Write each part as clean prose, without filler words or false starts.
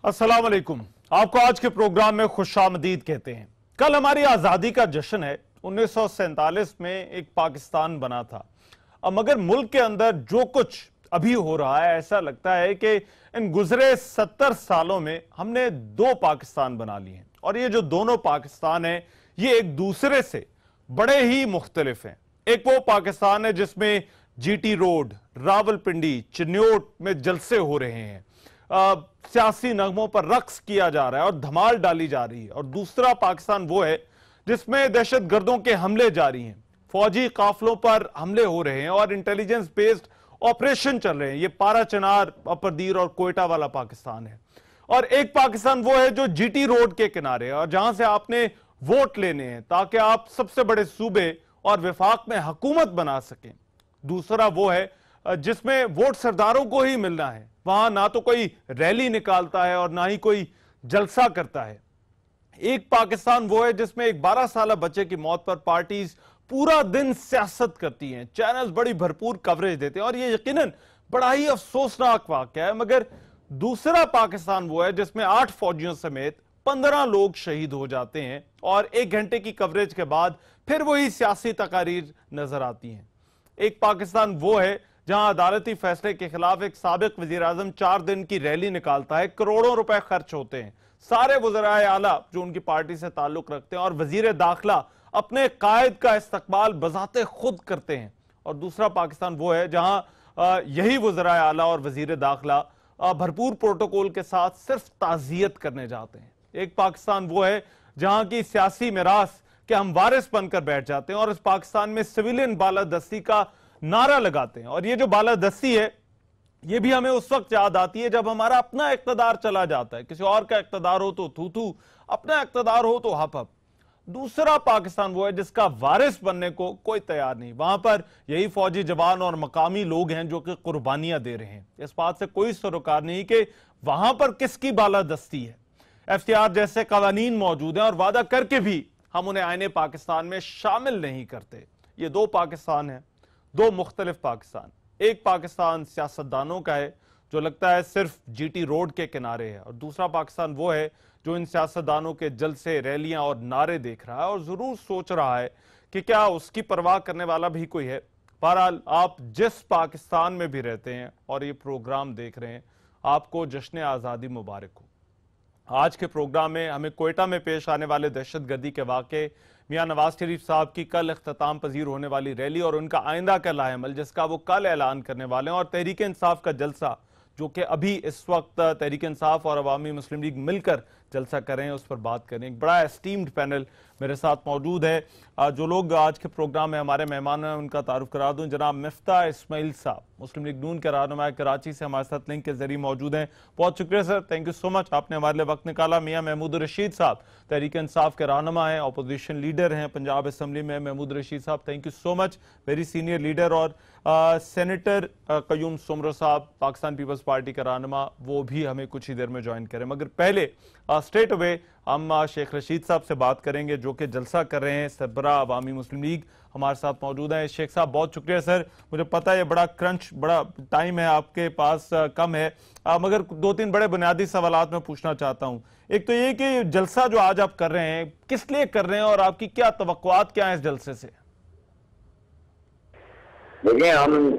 अस्सलाम वालेकुम। आपको आज के प्रोग्राम में खुशामदीद कहते हैं। कल हमारी आज़ादी का जश्न है। 1947 में एक पाकिस्तान बना था। अब मगर मुल्क के अंदर जो कुछ अभी हो रहा है, ऐसा लगता है कि इन गुजरे 70 सालों में हमने दो पाकिस्तान बना लिए हैं, और ये जो दोनों पाकिस्तान हैं ये एक दूसरे से बड़े ही मुख्तलिफ हैं। एक वो पाकिस्तान है जिसमें जीटी रोड, रावलपिंडी, चिन्योट में जलसे हो रहे हैं, सियासी नगमों पर रक्स किया जा रहा है और धमाल डाली जा रही है। और दूसरा पाकिस्तान वो है जिसमें दहशत गर्दों के हमले जारी हैं, फौजी काफिलों पर हमले हो रहे हैं और इंटेलिजेंस बेस्ड ऑपरेशन चल रहे हैं। ये पारा चिनार, अपरदीर और कोयटा वाला पाकिस्तान है। और एक पाकिस्तान वो है जो जीटी रोड के किनारे है और जहां से आपने वोट लेने हैं ताकि आप सबसे बड़े सूबे और विफाक में हुकूमत बना सकें। दूसरा वो है जिसमें वोट सरदारों को ही मिलना है। वहां ना तो कोई रैली निकालता है और ना ही कोई जलसा करता है। एक पाकिस्तान वो है जिसमें एक 12 साल बच्चे की मौत पर पार्टीज पूरा दिन सियासत करती हैं, चैनल्स बड़ी भरपूर कवरेज देते हैं और ये यकीनन बड़ा ही अफसोसनाक वाकया है। मगर दूसरा पाकिस्तान वो है जिसमें 8 फौजियों समेत 15 लोग शहीद हो जाते हैं और 1 घंटे की कवरेज के बाद फिर वही सियासी तकारीर नजर आती हैं। एक पाकिस्तान वो है जहां अदालती फैसले के खिलाफ एक साबिक वजीर आजम 4 दिन की रैली निकालता है, करोड़ों रुपए खर्च होते हैं, सारे वज़राए आला जो उनकी पार्टी से ताल्लुक रखते हैं और वजीर दाखिला अपने कायद का इस्तकबाल बजाते खुद करते हैं। और दूसरा पाकिस्तान वो है जहां यही वज़राए आला और वजीर दाखिला भरपूर प्रोटोकॉल के साथ सिर्फ ताज़ियत करने जाते हैं। एक पाकिस्तान वो है जहां की सियासी मिरास के हम वारिस बनकर बैठ जाते हैं और इस पाकिस्तान में सिविलियन बालादस्ती का नारा लगाते हैं। और ये जो बालादस्ती है ये भी हमें उस वक्त याद आती है जब हमारा अपना इक्तदार चला जाता है। किसी और का इक्तदार हो तो थू थू, अपना इक्तदार हो तो हप हप। दूसरा पाकिस्तान वो है जिसका वारिस बनने को कोई तैयार नहीं। वहां पर यही फौजी जवान और मकामी लोग हैं जो कि कुर्बानियां दे रहे हैं। इस बात से कोई सरोकार नहीं कि वहां पर किसकी बालादस्ती है। एफटीआर जैसे कवानीन मौजूद हैं और वादा करके भी हम उन्हें आईने पाकिस्तान में शामिल नहीं करते। ये दो पाकिस्तान है, दो मुख्तलिफ पाकिस्तान। एक पाकिस्तान सियासतदानों का है जो लगता है सिर्फ जीटी रोड के किनारे है, और दूसरा पाकिस्तान वो है जो इन सियासतदानों के जलसे, रैलियां और नारे देख रहा है और जरूर सोच रहा है कि क्या उसकी परवाह करने वाला भी कोई है। बहरहाल, आप जिस पाकिस्तान में भी रहते हैं और ये प्रोग्राम देख रहे हैं, आपको जश्न आज़ादी मुबारक हो। आज के प्रोग्राम में हमें कोयटा में पेश आने वाले दहशतगर्दी के वाक़े, मियां नवाज शरीफ साहब की कल इख्तिताम पजीर होने वाली रैली और उनका आइंदा का लाएमल जिसका वो कल ऐलान करने वाले हैं, और तहरीक इंसाफ का जलसा जो कि अभी इस वक्त तहरीक इंसाफ और अवामी मुस्लिम लीग मिलकर जलसा कर रहे हैं, उस पर बात करें। एक बड़ा एस्टीम्ड पैनल मेरे साथ मौजूद है। जो लोग आज के प्रोग्राम में हमारे मेहमान हैं उनका तारुफ करा दूं। जनाब मिफ्ता इस्माइल साहब, मुस्लिम लीग नून के रहनुमा, कराची से हमारे साथ लिंक के जरिए मौजूद हैं। बहुत शुक्रिया sir, thank you so much, आपने हमारे लिए वक्त निकाला। मियां महमूद रशीद साहब, तहरीक इंसाफ के रहनुमा हैं, अपोजिशन लीडर हैं पंजाब असम्बली में। महमूद रशीद साहब, thank you so much, very senior leader. और सेनेटर कयूम सुमरो साहब, पाकिस्तान पीपल्स पार्टी का रहनुमा, वो भी हमें कुछ ही देर में ज्वाइन करें। मगर पहले स्ट्रेट अवे हम शेख रशीद साहब से बात करेंगे जो कि जलसा कर रहे हैं। सरबराह अवामी मुस्लिम लीग हमारे साथ मौजूद हैं। शेख साहब, बहुत शुक्रिया सर, मुझे पता है बड़ा क्रंच, बड़ा टाइम है आपके पास, कम है, मगर 2-3 बड़े बुनियादी सवालात मैं पूछना चाहता हूं। एक तो ये कि जलसा जो आज आप कर रहे हैं किस लिए कर रहे हैं और आपकी क्या तवक्कुआत क्या है इस जलसे से? देखिए, हम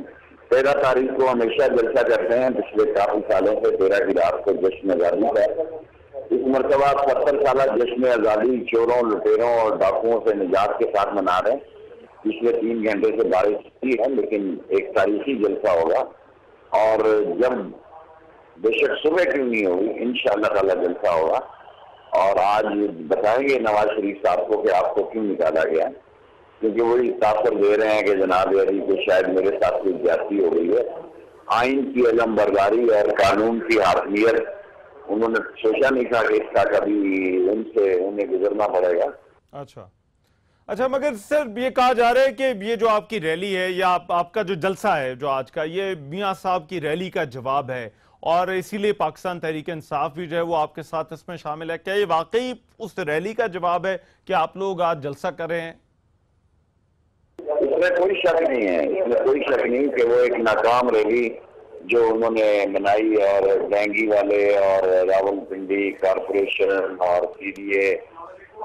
13 तारीख को हमेशा जलसा करते हैं, पिछले काफी सालों से 13 की रात को जश्न आजादी का। इस मरतबा 70 साल जश्न आजादी चोरों, लुटेरों और डाकुओं से निजात के साथ मना रहे हैं। पिछले 3 घंटे से बारिश हुई है लेकिन एक तारीखी जलसा होगा, और जब बेशक सुबह क्यों नहीं होगी, इंशाअल्लाह ताला जलसा होगा। और आज बताएंगे नवाज शरीफ साहब को कि आपको क्यों निकाला गया, क्योंकि वही तासर दे रहे हैं कि जनाब अली को शायद मेरे साथ कोई ज्यादती हो गई है। आइन की अलमबरदारी और कानून की हाकमियत उन्होंने सोचा नहीं था कि इसका कभी उन्हें गुजरना पड़ेगा। अच्छा, मगर सर ये कहा जा रहा है कि ये जो आपकी रैली है या आपका जो जलसा है जो आज का, ये मियां साहब की रैली का जवाब है और इसीलिए पाकिस्तान तहरीक इंसाफ भी जो है वो आपके साथ इसमें शामिल है। क्या ये वाकई उस रैली का जवाब है कि आप लोग आज जलसा कर रहे हैं? इसमें कोई शक नहीं है, इसमें कोई शक नहीं कि वो एक नाकाम रैली जो उन्होंने बनाई, और डेंगी वाले और रावलपिंडी कॉरपोरेशन और सीडीए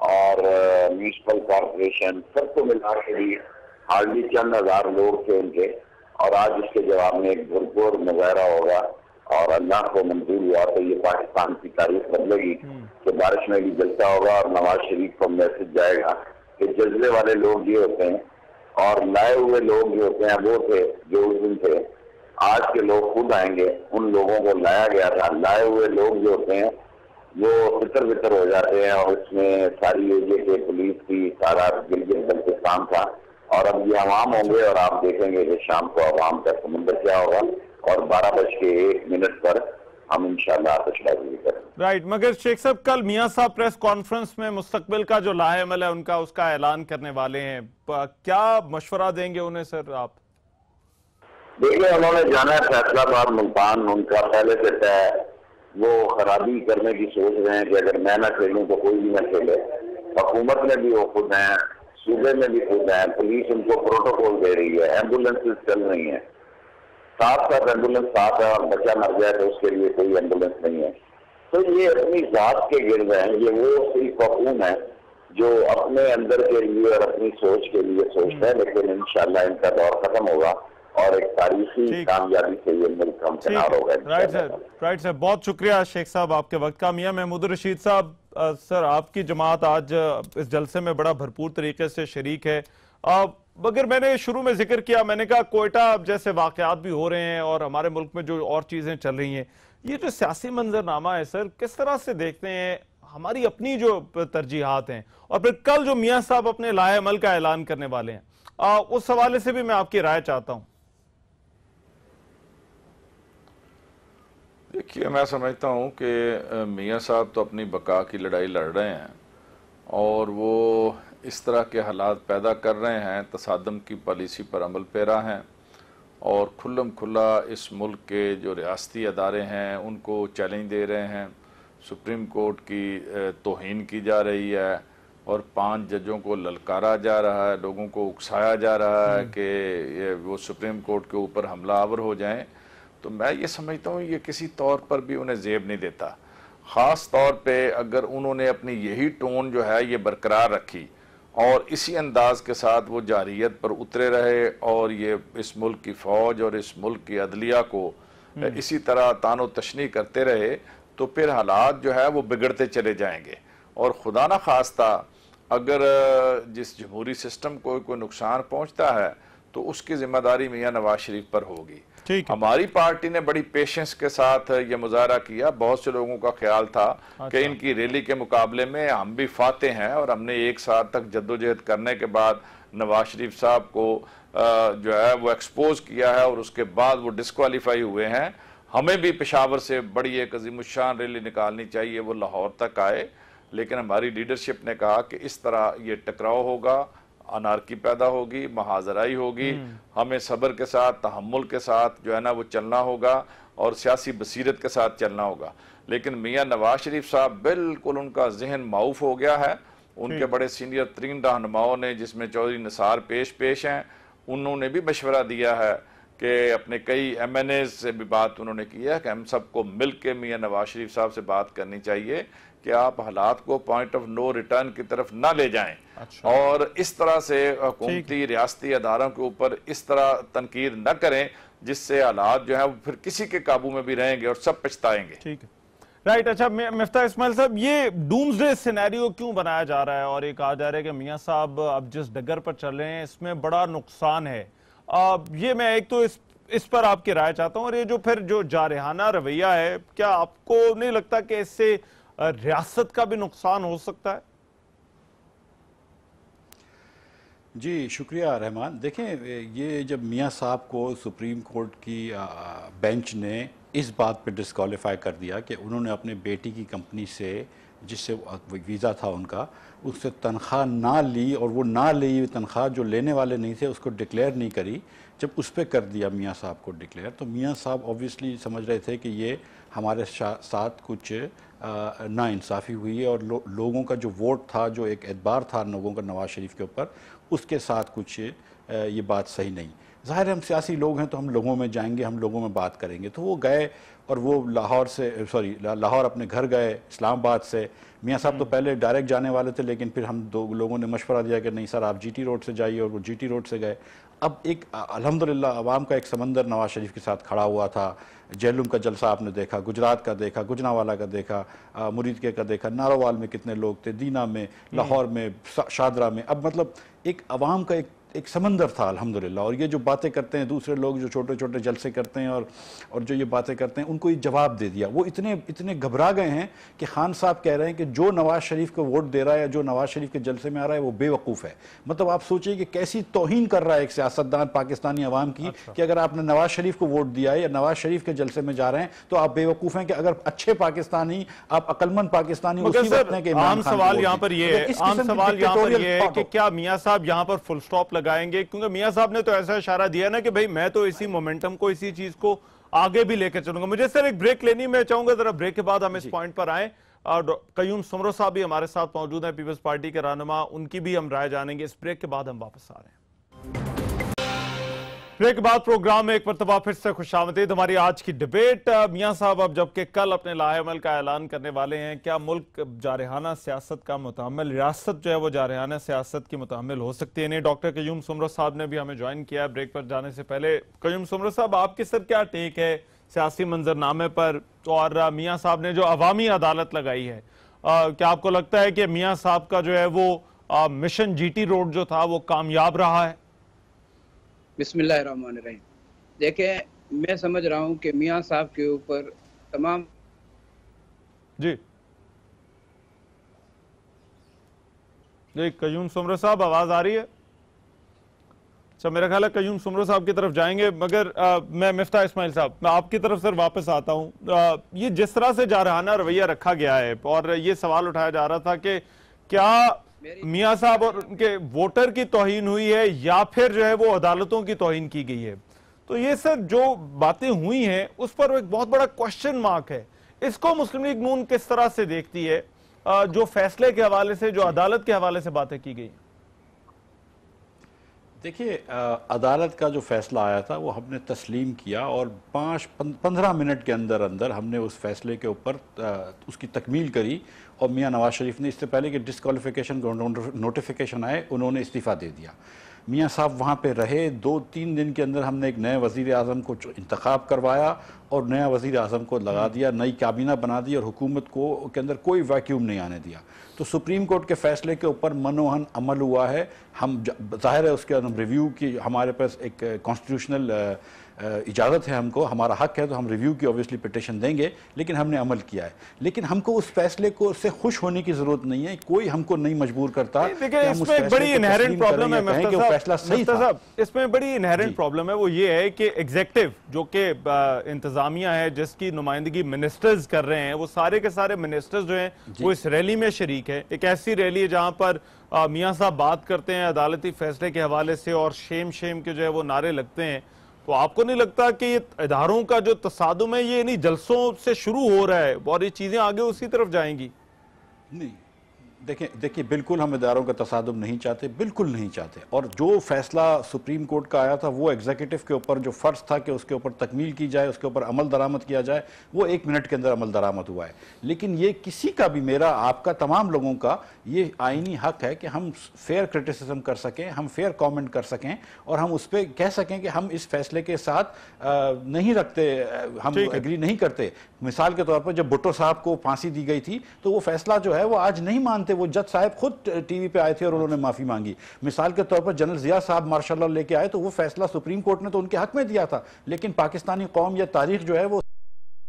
और म्यूनिसिपल कॉरपोरेशन सबको मिला के भी हार्डली चंद हजार लोग थे उनके। और आज इसके जवाब में एक भरपूर मुजाहरा होगा और अल्लाह को मंजूर हुआ तो ये पाकिस्तान की तारीख बदलेगी कि बारिश में भी जलसा होगा और नवाज शरीफ को मैसेज जाएगा कि जज्बे वाले लोग ये होते हैं और लाए हुए लोग जो होते हैं वो थे जो उस दिन थे। आज के लोग खुद आएंगे, उन लोगों को लाया गया था। लाए हुए लोग जो होते हैं वो तितर बितर हो जाते हैं और इसमें सारी एरिया के पुलिस की सारा गिलगित बल्तिस्तान था। और अब ये अवाम होंगे और आप देखेंगे कि शाम को अवाम का समुंदर क्या होगा। और 12:01 पर हम इंशाल्लाह आतिशबाजी करेंगे। राइट, मगर शेख साहब कल मियां साहब प्रेस कॉन्फ्रेंस में मुस्तकबिल का जो लाहेमल है उनका उसका ऐलान करने वाले हैं, क्या मशवरा देंगे उन्हें सर आप? देखिए, उन्होंने जाना है फैसलाबाद मुल्तान, उनका पहले से तय। वो खराबी करने की सोच रहे हैं कि अगर मैं ना खेलूं तो कोई भी ना खेले। हुकूमत में भी वो खुद हैं, सूबे में भी खुद हैं, पुलिस उनको प्रोटोकॉल दे रही है, एम्बुलेंसेज चल रही हैं, साथ साथ एम्बुलेंस साथ है और बच्चा मर जाए तो उसके लिए कोई एम्बुलेंस नहीं है। तो ये अपनी जात के गिर्द हैं। ये वो सिर्फ हुकूम है जो अपने अंदर के लिए और अपनी सोच के लिए सोचता है, लेकिन इंशाल्लाह इनका दौर खत्म होगा और एक तारीखी कामयाबी से ये मुल्क हमकिनार होगा। राइट सर, बहुत शुक्रिया शेख साहब आपके वक्त का। मियां महमूद रशीद साहब, सर आपकी जमात आज इस जलसे में बड़ा भरपूर तरीके से शरीक है। मगर मैंने शुरू में जिक्र किया, मैंने कहा कोयटा जैसे वाकयात भी हो रहे हैं और हमारे मुल्क में जो और चीजें चल रही हैं, ये जो सियासी मंजरनामा है सर, किस तरह से देखते हैं? हमारी अपनी जो तरजीहात हैं और फिर कल जो मियां साहब अपने लाहेअमल का ऐलान करने वाले हैं, उस हवाले से भी मैं आपकी राय चाहता हूं। देखिए, मैं समझता हूँ कि मियां साहब तो अपनी बका की लड़ाई लड़ रहे हैं और वो इस तरह के हालात पैदा कर रहे हैं, तसादम की पॉलिसी पर अमल पैरा हैं और खुल्लम खुल्ला इस मुल्क के जो रियासती अदारे हैं उनको चैलेंज दे रहे हैं। सुप्रीम कोर्ट की तौहीन की जा रही है और 5 जजों को ललकारा जा रहा है, लोगों को उकसाया जा रहा है कि ये वो सुप्रीम कोर्ट के ऊपर हमलावर हो जाएं। तो मैं ये समझता हूँ ये किसी तौर पर भी उन्हें जेब नहीं देता। ख़ास तौर पे अगर उन्होंने अपनी यही टोन जो है ये बरकरार रखी और इसी अंदाज के साथ वो जारियत पर उतरे रहे और ये इस मुल्क की फ़ौज और इस मुल्क की अदलिया को इसी तरह तानो तशनी करते रहे तो फिर हालात जो है वो बिगड़ते चले जाएंगे। और खुदा न खास्ता अगर जिस जमहूरी सिस्टम को कोई नुकसान पहुँचता है तो उसकी जिम्मेदारी मियां नवाज शरीफ पर होगी। हमारी पार्टी ने बड़ी पेशेंस के साथ ये मुजाहरा किया। बहुत से लोगों का ख्याल था कि इनकी रैली के मुकाबले में हम भी फाते हैं और हमने एक साल तक जद्दोजहद करने के बाद नवाज शरीफ साहब को जो है वो एक्सपोज किया है और उसके बाद वो डिस्क्वालीफाई हुए हैं। हमें भी पेशावर से बड़ी एक अजीमुशान रैली निकालनी चाहिए, वो लाहौर तक आए, लेकिन हमारी लीडरशिप ने कहा कि इस तरह ये टकराव होगा, अनारकी पैदा होगी, महाजराई होगी। हमें सब्र के साथ, तहम्मुल के साथ जो है ना वो चलना होगा और सियासी बसीरत के साथ चलना होगा। लेकिन मियां नवाज शरीफ साहब बिल्कुल उनका जहन माऊफ हो गया है। उनके बड़े सीनियर तरीन रहनुमाओं ने, जिसमें चौधरी निसार पेश हैं, उन्होंने भी मशवरा दिया है कि अपने कई MNA से भी बात उन्होंने की है कि हम सबको मिल के मियां नवाज शरीफ साहब से बात करनी चाहिए कि आप हालात को पॉइंट ऑफ नो रिटर्न की तरफ ना ले जाएं। अच्छा। और इस तरह से हुकूमती रियासती अदारों के ऊपर इस तरह तनकीद न करें जिससे हालात जो है वो फिर किसी के काबू में भी रहेंगे और सब पछताएंगे। ठीक है, राइट। अच्छा मिफ्ता इस्माइल साहब, ये डूम्सडे सिनेरियो क्यों बनाया जा रहा है और ये कहा जा रहा है कि मियां साहब अब जिस डगर पर चल रहे हैं इसमें बड़ा नुकसान है? ये मैं एक तो इस पर आपकी राय चाहता हूँ, और ये जो फिर जो जारहाना रवैया है, क्या आपको नहीं लगता कि इससे रियासत का भी नुकसान हो सकता है? जी शुक्रिया रहमान। देखें, ये जब मियां साहब को सुप्रीम कोर्ट की बेंच ने इस बात पे डिस्क्वालीफाई कर दिया कि उन्होंने अपने बेटी की कंपनी से, जिससे वीज़ा था उनका, उससे तनख्वाह ना ली और वो ना ली तनख्वाह जो लेने वाले नहीं थे उसको डिक्लेयर नहीं करी, जब उस पर कर दिया मियां साहब को डिक्लेयर, तो मियां साहब ऑब्वियसली समझ रहे थे कि ये हमारे साथ कुछ नाइंसाफ़ी हुई है और लोगों का जो वोट था, जो एक एतबार था लोगों का नवाज शरीफ के ऊपर, उसके साथ कुछ ये बात सही नहीं। ज़ाहिर है हम सियासी लोग हैं तो हम लोगों में जाएंगे, हम लोगों में बात करेंगे। तो वो गए और वो लाहौर अपने घर गए इस्लामाबाद से। मियाँ साहब तो पहले डायरेक्ट जाने वाले थे, लेकिन फिर हम दो लोगों ने मशवरा दिया कि नहीं सर आप जीटी रोड से जाइए, और वो जीटी रोड से गए। अब एक अल्हम्दुलिल्लाह अवाम का एक समंदर नवाज शरीफ के साथ खड़ा हुआ था। जेहलुम का जलसा आपने देखा, गुजरात का देखा, गुजरांवाला का देखा, मुरीदके का देखा, नारोवाल में कितने लोग थे, दीना में, लाहौर में, शादरा में। अब मतलब एक अवाम का एक समंदर था अल्हम्दुलिल्लाह। और ये जो बातें करते हैं दूसरे लोग, जो छोटे छोटे जलसे करते हैं और जो ये बातें करते हैं, उनको ये जवाब दे दिया। वो इतने घबरा गए हैं कि खान साहब कह रहे हैं कि जो नवाज शरीफ को वोट दे रहा है या जो नवाज शरीफ के जलसे में आ रहा है वो बेवकूफ़ है। मतलब आप सोचिए कि कैसी तौहीन कर रहा है एक सियासतदान पाकिस्तानी अवाम की। कि अगर आपने नवाज शरीफ को वोट दिया है या नवाज शरीफ के जलसे में जा रहे हैं तो आप बेवकूफ़ हैं। कि अगर अच्छे पाकिस्तानी, आप अक्लमंद पाकिस्तानी, आम सवाल यहाँ पर ये है कि क्या मियाँ साहब यहाँ पर फुल स्टॉप लगाएंगे? क्योंकि मियाँ साहब ने तो ऐसा इशारा दिया ना कि भाई मैं तो इसी मोमेंटम को, इसी चीज को आगे भी लेकर चलूंगा। मुझे सर एक ब्रेक लेनी, मैं चाहूंगा जरा ब्रेक के बाद हम इस पॉइंट पर आए। और कयूम सुमरो साहब भी हमारे साथ मौजूद हैं, पीपल्स पार्टी के रहनुमा, उनकी भी हम राय जानेंगे। इस ब्रेक के बाद हम वापस आ रहे हैं। ब्रेक के बाद प्रोग्राम में एक मरतबा फिर से खुशामदीद। हमारी आज की डिबेट, मियाँ साहब अब जबकि कल अपने लाहेअमल का ऐलान करने वाले हैं, क्या मुल्क जारहाना सियासत का मुतहम्मिल, रियासत जो है वो जारहाना सियासत की मुतहम्मिल हो सकती है? नहीं। डॉक्टर कयूम सुमरो साहब ने भी हमें ज्वाइन किया है। ब्रेक पर जाने से पहले कयूम सुमरो साहब, आपके सर क्या टेक है सियासी मंजरनामे पर? और मियाँ साहब ने जो अवामी अदालत लगाई है, क्या आपको लगता है कि मियाँ साहब का जो है वो मिशन जीटी रोड जो था वो कामयाब रहा है? बिस्मिल्लाहिर्रहमानिर्रहीम। देखें, मैं समझ रहा हूं कि मियां साहब के ऊपर तमाम जी कयूम सुमरो साहब आवाज आ रही है? अच्छा, मेरा ख्याल है कयूम सुमरो साहब की तरफ जाएंगे, मगर मैं मिफ्ता इस्माइल साहब, मैं आपकी तरफ सर वापस आता हूं। ये जिस तरह से जारहाना रवैया रखा गया है और ये सवाल उठाया जा रहा था कि क्या मियाँ साहब और उनके वोटर की तौहीन हुई है या फिर जो है वो अदालतों की तौहीन की गई है, तो ये सर जो बातें हुई हैं उस पर एक बहुत बड़ा क्वेश्चन मार्क है। इसको मुस्लिम लीग नून किस तरह से देखती है, जो फैसले के हवाले से, जो अदालत के हवाले से बातें की गई? देखिए, अदालत का जो फैसला आया था वो हमने तस्लीम किया और 15 मिनट के अंदर अंदर हमने उस फैसले के ऊपर उसकी तकमील करी। और मियाँ नवाज शरीफ ने इससे पहले कि डिस्क्वालिफिकेशन नोटिफिकेशन आए, उन्होंने इस्तीफ़ा दे दिया। मियाँ साहब वहाँ पे रहे। 2-3 दिन के अंदर हमने एक नए वज़ीर आज़म को इंतखाब करवाया और नया वज़ीर आज़म को लगा दिया, नई काबीना बना दी और हुकूमत को के अंदर कोई वैक्यूम नहीं आने दिया। तो सुप्रीम कोर्ट के फैसले के ऊपर मनोहन अमल हुआ है। हम ज़ाहिर है उसके रिव्यू की हमारे पास एक कॉन्स्टिट्यूशनल इजाज़त है, हमको हमारा हक है, तो हम रिव्यू की ऑब्वियसली पिटिशन देंगे, लेकिन हमने अमल किया है। लेकिन हमको उस फैसले को से खुश होने की जरूरत नहीं है। कोई हमको नहीं मजबूर करता। इसमें बड़ी इनहेरेंट प्रॉब्लम है फैसला सही था। इसमें बड़ी इनहेरेंट प्रॉब्लम है, वो ये है कि एग्जेक्टिव जो कि इंतजामिया है, जिसकी नुमाइंदगी मिनिस्टर्स कर रहे हैं, वो सारे के सारे मिनिस्टर्स जो हैं वो इस रैली में शरीक है। एक ऐसी रैली है जहां पर मियाँ साहब बात करते हैं अदालती फैसले के हवाले से और शेम के जो है वो नारे लगते हैं। तो आपको नहीं लगता कि ये इदारों का जो तसादुम है ये इन्हीं जलसों से शुरू हो रहा है और ये चीजें आगे उसी तरफ जाएंगी? नहीं, देखिए बिल्कुल हम इदारों का तसादुम नहीं चाहते, बिल्कुल नहीं चाहते। और जो फैसला सुप्रीम कोर्ट का आया था वो एग्जीक्यूटिव के ऊपर जो फ़र्ज था कि उसके ऊपर तकमील की जाए, उसके ऊपर अमल दरामद किया जाए, वो 1 मिनट के अंदर अमल दरामद हुआ है। लेकिन ये किसी का भी, मेरा, आपका, तमाम लोगों का ये आईनी हक है कि हम फेयर क्रिटिसिज्म कर सकें, हम फेयर कॉमेंट कर सकें और हम उस पर कह सकें कि हम इस फैसले के साथ नहीं रखते, हम एग्री नहीं करते। मिसाल के तौर पर जब भुट्टो साहब को फांसी दी गई थी तो वो फैसला जो है वो आज नहीं मानते। वो जज साहब खुद टीवी पे आए थे और उन्होंने माफी मांगी। मिसाल के तौर पर जनरल जिया साहब मार्शल लॉ लेके आए तो वो फैसला सुप्रीम कोर्ट ने तो उनके हक में दिया था, लेकिन पाकिस्तानी कौम या तारीख जो है वो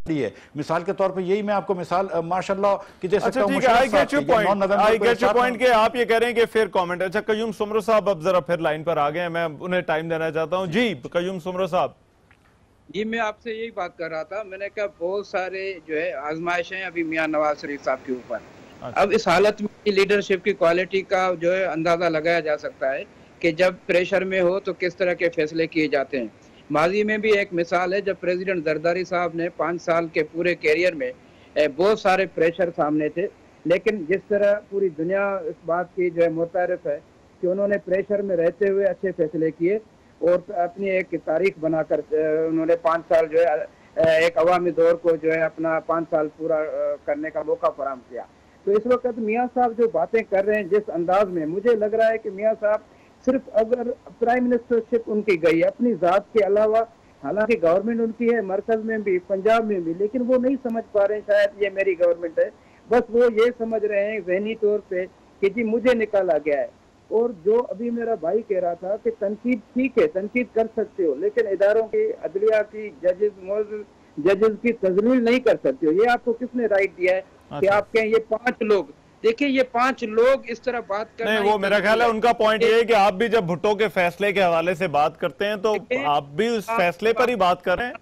है। मिसाल के तौर पे यही मैं आपको मिसाल मार्शल लॉ की दे सकता हूं। आई गेट योर पॉइंट के आप ये कह रहे हैं कि फेयर कमेंट। अच्छा, कयूम सुमरो साहब अब जरा फिर लाइन पर आ गए हैं, मैं उन्हें टाइम देना चाहता हूं। जी कयूम सुमरो साहब। जी, मैं आपसे यही बात कर रहा था। मैंने कहा बहुत सारे जो है आजमाइशें अभी मियां नवाज शरीफ साहब के ऊपर। अब इस हालत में लीडरशिप की क्वालिटी का जो है अंदाजा लगाया जा सकता है कि जब प्रेशर में हो तो किस तरह के फैसले किए जाते हैं। माजी में भी एक मिसाल है, जब प्रेसिडेंट जरदारी साहब ने 5 साल के पूरे कैरियर में बहुत सारे प्रेशर सामने थे, लेकिन जिस तरह पूरी दुनिया इस बात की जो है मुतारिफ है कि उन्होंने प्रेशर में रहते हुए अच्छे फैसले किए। और अपनी एक तारीख बनाकर उन्होंने 5 साल जो है एक अवामी दौर को जो है अपना 5 साल पूरा करने का मौका फराहम किया। तो इस वक्त मियाँ साहब जो बातें कर रहे हैं जिस अंदाज में, मुझे लग रहा है कि मियाँ साहब सिर्फ अगर प्राइम मिनिस्टरशिप उनकी गई अपनी जात के अलावा, हालांकि गवर्नमेंट उनकी है मरकज में भी पंजाब में भी, लेकिन वो नहीं समझ पा रहे हैं शायद ये मेरी गवर्नमेंट है, बस वो ये समझ रहे हैं जहनी तौर पे कि जी मुझे निकाला गया है। और जो अभी मेरा भाई कह रहा था कि तनकीद ठीक है, तनकीद कर सकते हो, लेकिन इदारों की, अदलिया की, जजेस की तजलील नहीं कर सकते हो। ये आपको किसने राइट दिया है कि आप कहें ये 5 लोग, देखिए ये 5 लोग इस तरह बात कर, नहीं, वो मेरा ख्याल है उनका पॉइंट ये है कि आप भी जब भुट्टो के फैसले के हवाले से बात करते हैं तो आप भी उस फैसले पर ही बात कर रहे हैं।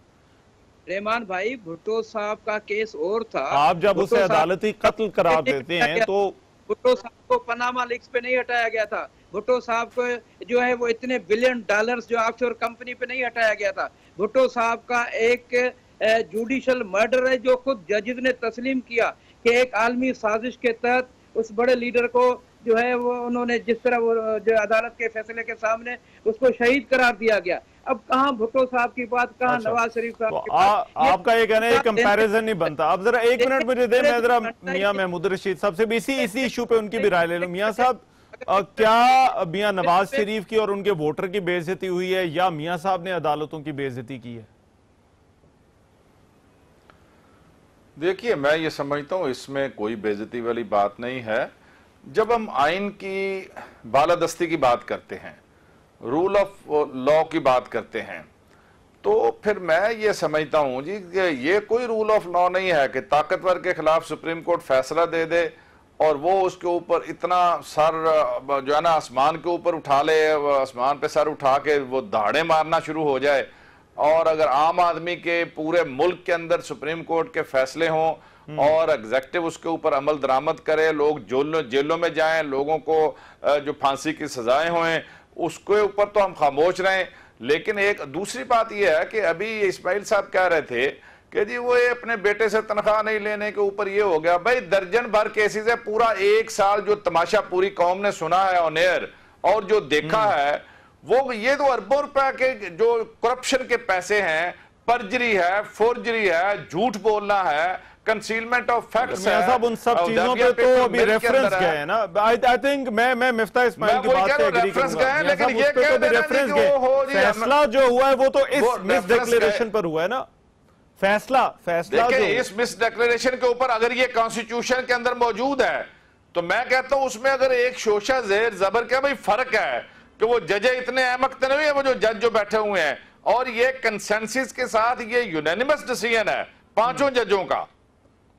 रहमान भाई, भुट्टो साहब का केस और था, आप जब उसे अदालती कत्ल करार देते हैं तो भुट्टो साहब को पनामा लीक्स पे नहीं हटाया गया था, भुट्टो साहब को जो है वो इतने बिलियन डॉलर्स जो ऑफशोर कंपनी पे नहीं हटाया गया था। भुट्टो साहब का एक जुडिशल मर्डर है जो खुद जजेस ने तस्लीम किया कि एक आलमी साजिश के तहत उस बड़े लीडर को जो है वो उन्होंने जिस तरह वो जो अदालत के फैसले के सामने उसको शहीद करार दिया गया। अब कहाँ भुट्टो साहब की बात, कहाँ नवाज शरीफ साहब की बात? आपका ये कहना है कंपैरिजन नहीं बनता। अब जरा 1 मिनट मुझे दे, मैं जरा मियां महमूद रशीद साहब से भी इसी इशू पे उनकी भी राय ले लूं। मियां साहब, क्या मियां नवाज शरीफ की और उनके वोटर की बेइज्जती हुई है या मियां साहब ने अदालतों की बेइज्जती की है? देखिए, मैं ये समझता हूँ इसमें कोई बेइज्जती वाली बात नहीं है। जब हम आइन की बालादस्ती की बात करते हैं, रूल ऑफ लॉ की बात करते हैं, तो फिर मैं ये समझता हूँ जी कि ये कोई रूल ऑफ लॉ नहीं है कि ताकतवर के खिलाफ सुप्रीम कोर्ट फैसला दे दे और वो उसके ऊपर इतना सर जो है ना आसमान के ऊपर उठा ले, आसमान पे सर उठा के वो दहाड़े मारना शुरू हो जाए। और अगर आम आदमी के पूरे मुल्क के अंदर सुप्रीम कोर्ट के फैसले हों और एग्जेक्टिव उसके ऊपर अमल दरामद करे, लोग जेलों में जाएं, लोगों को जो फांसी की सजाएं हों, उसके ऊपर तो हम खामोश रहें। लेकिन एक दूसरी बात यह है कि अभी इस्माइल साहब कह रहे थे कि जी वो ये अपने बेटे से तनख्वाह नहीं लेने के ऊपर ये हो गया। भाई दर्जन भर केसेस है, पूरा 1 साल जो तमाशा पूरी कौम ने सुना है ऑन एयर और जो देखा है, वो ये तो अरबों रुपए के जो करप्शन के पैसे हैं, परजरी है, फोर्जरी है, झूठ बोलना है, कंसीलमेंट ऑफ फैक्ट्स है। साहब उन सब चीजों पे तो अभी रेफरेंस गए हैं ना। आई थिंक मैं मिफ्ता इस्माइल की बात से एग्री करूंगा, लेकिन ये कह दे रेफरेंस गए, फैसला जो हुआ है वो तो इस मिस डिक्लेरेशन पर हुआ है ना। फैसला जो इस मिस डिक्लेरेशन के ऊपर अगर ये कॉन्स्टिट्यूशन के अंदर मौजूद है तो मैं कहता हूं उसमें अगर एक शोशा जेर जबर का भाई फर्क है कि वो जज इतने अहमक तो नहीं है, वो जो जज जो बैठे हुए हैं, और ये कंसेंसस के साथ ये यूनानिमस डिसीजन है 5 जजों का।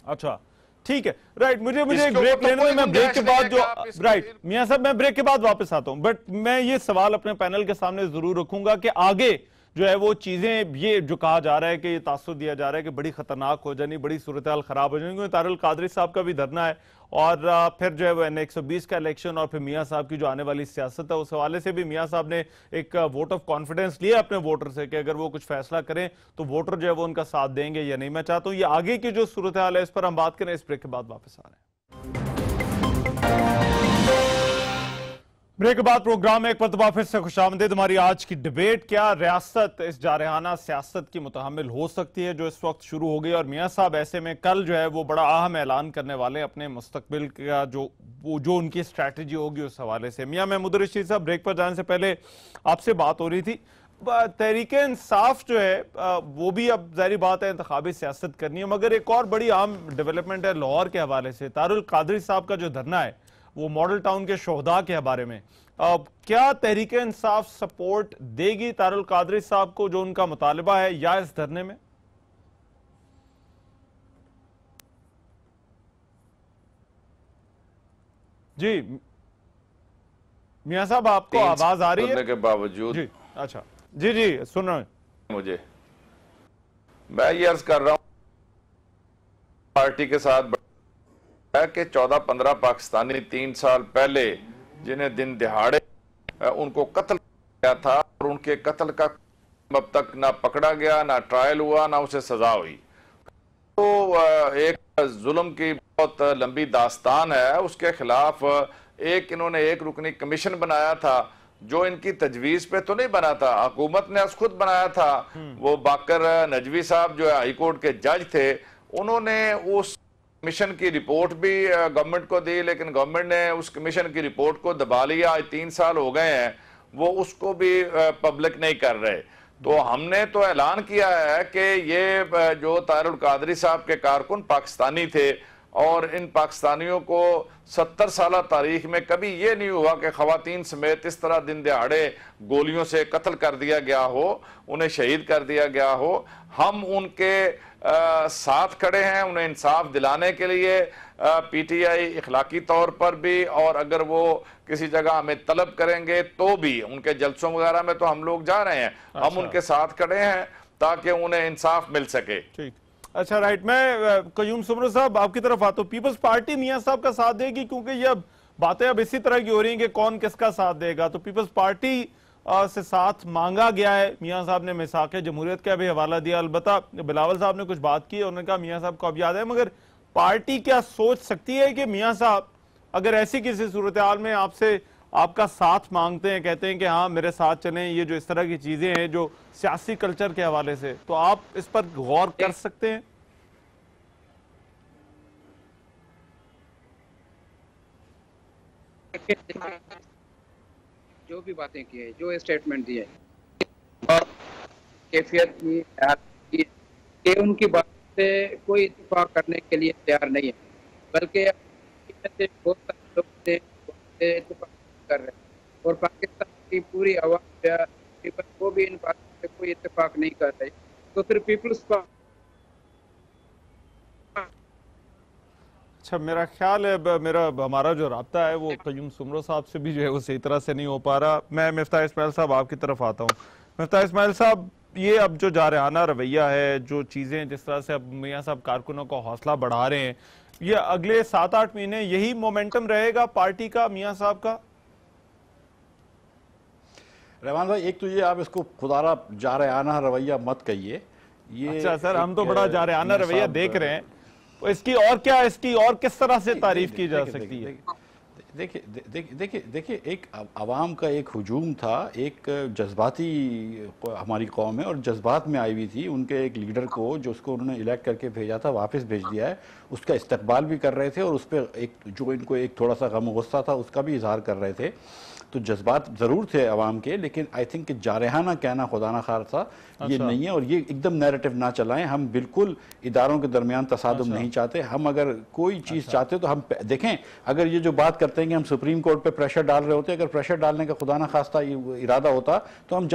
अच्छा ठीक है, राइट। मुझे एक ब्रेक लेने में, मैं ब्रेक के बाद जो राइट मियां साहब, मैं ब्रेक के बाद वापस आता हूं, बट मैं ये सवाल अपने पैनल के सामने जरूर रखूंगा कि आगे जो है वो चीजें, ये जो कहा जा रहा है कि ये तासुर दिया जा रहा है कि बड़ी खतरनाक हो जानी, बड़ी सूरत हाल खराब हो जाएगी, क्योंकि तारुल कादरी साहब का भी धरना है और फिर जो है वो N120 का इलेक्शन और फिर मियां साहब की जो आने वाली सियासत है, उस हवाले से भी मियां साहब ने एक वोट ऑफ कॉन्फिडेंस लिया अपने वोटर से कि अगर वो कुछ फैसला करें तो वोटर जो है वो उनका साथ देंगे या नहीं। मैं चाहता हूं ये आगे की जो सूरत हाल है इस पर हम बात करें, इस ब्रेक के बाद वापस आ रहे हैं। ब्रेक के बाद प्रोग्राम में एक मरतबा फिर से खुशामदीद। हमारी आज की डिबेट, क्या रियासत इस जारहाना सियासत की मुतहम्मिल हो सकती है जो इस वक्त शुरू हो गई, और मियां साहब ऐसे में कल जो है वो बड़ा अहम ऐलान करने वाले अपने मुस्तकबिल का जो उनकी स्ट्रैटेजी होगी उस हवाले से। मियां महमूद रशीद साहब, ब्रेक पर जाने से पहले आपसे बात हो रही थी, तहरीके इंसाफ जो है वो भी अब जाहिर बात है इंतखाबी सियासत करनी है, मगर एक और बड़ी अहम डेवलपमेंट है लाहौर के हवाले से। तारुल कादरी साहब का जो धरना है वो मॉडल टाउन के शोहदा के बारे में, क्या तहरीक इंसाफ सपोर्ट देगी तारुल कादरी साहब को जो उनका मुतालबा है, या इस धरने में? जी मियां साहब, आपको आवाज आ रही है? के बावजूद जी, अच्छा जी सुन रहा हूं। मुझे मैं ये अर्ज कर रहा हूं पार्टी के साथ कि 14-15 पाकिस्तानी 3 साल पहले जिन्हें दिन दिहाड़े उनको कत्ल किया था और उनके कत्ल का अब तक ना पकड़ा गया, ना ट्रायल हुआ, ना उसे सजा हुई, तो एक जुल्म की बहुत लंबी दास्तान है। उसके खिलाफ इन्होंने एक रुकनी कमीशन बनाया था जो इनकी तजवीज पे तो नहीं बना था, हुकूमत ने खुद बनाया था। वो बाकर नजवी साहब जो है हाई कोर्ट के जज थे, उन्होंने उस कमीशन की रिपोर्ट भी गवर्नमेंट को दी, लेकिन गवर्नमेंट ने उस कमीशन की रिपोर्ट को दबा लिया। आज 3 साल हो गए हैं, वो उसको भी पब्लिक नहीं कर रहे। तो हमने तो ऐलान किया है कि ये जो तारुल कादरी साहब के कारकुन पाकिस्तानी थे, और इन पाकिस्तानियों को 70 साल तारीख में कभी ये नहीं हुआ कि खवातीन समेत इस तरह दिन दहाड़े गोलियों से कत्ल कर दिया गया हो, उन्हें शहीद कर दिया गया हो। हम उनके साथ खड़े हैं उन्हें इंसाफ दिलाने के लिए। पीटीआई इखलाकी तौर पर भी, और अगर वो किसी जगह हमें तलब करेंगे तो भी, उनके जलसों वगैरह में तो हम लोग जा रहे हैं। हम उनके साथ खड़े हैं ताकि उन्हें इंसाफ मिल सके। ठीक, अच्छा, राइट। मैं कयूम सुमरो साहब आपकी तरफ आता हूँ। पीपल्स पार्टी मियां साहब का साथ देगी, क्योंकि ये बातें अब इसी तरह की हो रही हैं कि कौन किसका साथ देगा। तो पीपल्स पार्टी से साथ मांगा गया है। मियां साहब ने मिसाक जमहूरियत का भी हवाला दिया। अलबत्ता बिलावल साहब ने कुछ बात की, उन्होंने कहा मियां साहब को अब याद है। मगर पार्टी क्या सोच सकती है कि मियां साहब अगर ऐसी किसी सूरत हाल में आपसे आपका साथ मांगते हैं, कहते हैं कि हाँ मेरे साथ चलें, ये जो इस तरह की चीजें हैं जो सियासी कल्चर के हवाले से, तो आप इस पर गौर कर सकते हैं? जो भी बातें की है, जो स्टेटमेंट दिए और कैफियत की कि उनकी बात से कोई इत्तेफाक करने के लिए तैयार नहीं है, बल्कि बहुत सारे लोग इत्तेफाक कर रहे हैं और पाकिस्तान की पूरी आवाम को भी इन बातों से कोई इत्तेफाक नहीं कर रही। तो फिर पीपल्स अच्छा, मेरा ख्याल है हमारा जो राब्ता है वो कयूम सुमरो साहब से भी जो है वो सही तरह से नहीं हो पा रहा। मैं मिफ्ताह इस्माइल साहब आपकी तरफ आता हूँ। मिफ्ताह इस्माइल साहब, ये अब जो जारहाना रवैया है, जो चीज़ें जिस तरह से अब मियां साहब कारकुनों का हौसला बढ़ा रहे हैं, ये अगले 7-8 महीने यही मोमेंटम रहेगा पार्टी का, मियां साहब का? रहमान भाई, एक तो ये आप इसको खुदारा जारहाना रवैया मत कहिए। ये अच्छा सर, हम तो बड़ा जारहाना रवैया देख रहे हैं, तो इसकी और किस तरह से तारीफ की जा सकती है? देखिए एक अवाम का एक हुजूम था, एक जज्बाती हमारी कौम है और जज्बात में आई हुई थी। उनके एक लीडर को जो उसको उन्होंने इलेक्ट करके भेजा था वापस भेज दिया है, उसका इस्तकबाल भी कर रहे थे और उस पर एक जो इनको एक थोड़ा सा गम गुस्सा था उसका भी इजहार कर रहे थे। तो जज्बात ज़रूर थे अवाम के, लेकिन आई थिंक कि जारहाना कहना खुदा ना खासा ये नहीं है। और ये एकदम नैरेटिव ना चलाएं। हम बिल्कुल इदारों के दरमियान तसादुम नहीं चाहते। हम अगर कोई चीज़ चाहते तो हम देखें, अगर ये जो बात करते हैं कि हम सुप्रीम कोर्ट पे प्रेशर डाल रहे होते, अगर प्रेशर डालने का खुदा ना खास्ता इरादा होता तो हम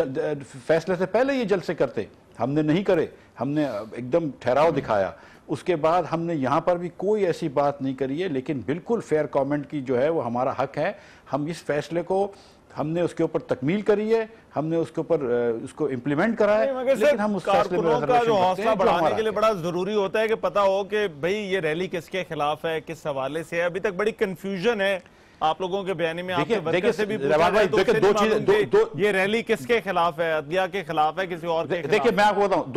फैसले से पहले ये जल्द से करते। हमने नहीं करे, हमने एकदम ठहराव दिखाया। उसके बाद हमने यहाँ पर भी कोई ऐसी बात नहीं करी है, लेकिन बिल्कुल फेयर कमेंट की जो है वो हमारा हक है। हम इस फैसले को हमने उसके ऊपर तकमील करी है, हमने उसके ऊपर उसको इम्प्लीमेंट करा है, लेकिन हम उस फैसले में का जो हौसला बढ़ाने के लिए बड़ा जरूरी होता है कि पता हो कि भाई ये रैली किसके खिलाफ है, किस हवाले से है। अभी तक बड़ी कंफ्यूजन है आप लोगों के बयानी में। आपके वर्कर से भी पूछा जाए तो उससे नहीं मालूम ये रैली किसके खिलाफ है, अदलिया के खिलाफ है, किसी और के खिलाफ? देखिए मैं आपको बताऊं,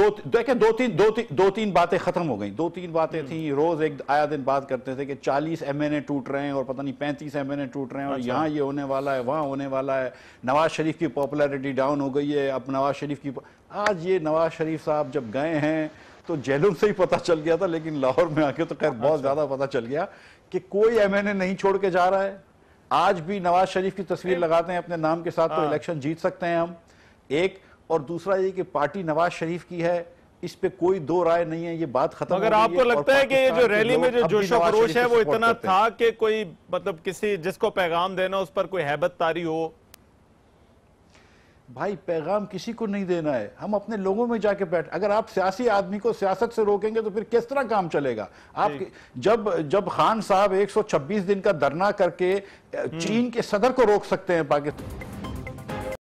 दो तीन बातें खत्म हो गई। 2-3 बातें थी, रोज एक आया दिन बात करते थे कि 40 MNA टूट रहे हैं और पता नहीं 35 MNA टूट रहे हैं और यहाँ ये होने वाला है, वहाँ होने वाला है। नवाज शरीफ की पॉपुलैरिटी डाउन हो गई है। अब नवाज शरीफ की आज ये नवाज शरीफ साहब जब गए हैं तो जेलों से ही पता चल गया था, लेकिन लाहौर में आके तो खैर बहुत ज्यादा पता चल गया कि कोई MNA नहीं छोड़ के जा रहा है। आज भी नवाज शरीफ की तस्वीर लगाते हैं अपने नाम के साथ तो इलेक्शन जीत सकते हैं हम, एक। और दूसरा ये कि पार्टी नवाज शरीफ की है, इस पे कोई दो राय नहीं है, ये बात खत्म। अगर आपको लगता है कि ये जो रैली में जो जोशो खरोश है वो इतना था कि कोई मतलब किसी जिसको पैगाम देना उस पर कोई हैबत तारी हो? भाई पैगाम किसी को नहीं देना है, हम अपने लोगों में जाके बैठ। अगर आप सियासी आदमी को सियासत से रोकेंगे तो फिर किस तरह काम चलेगा? आप जब खान साहब 126 दिन का धरना करके चीन के सदर को रोक सकते हैं पाकिस्तान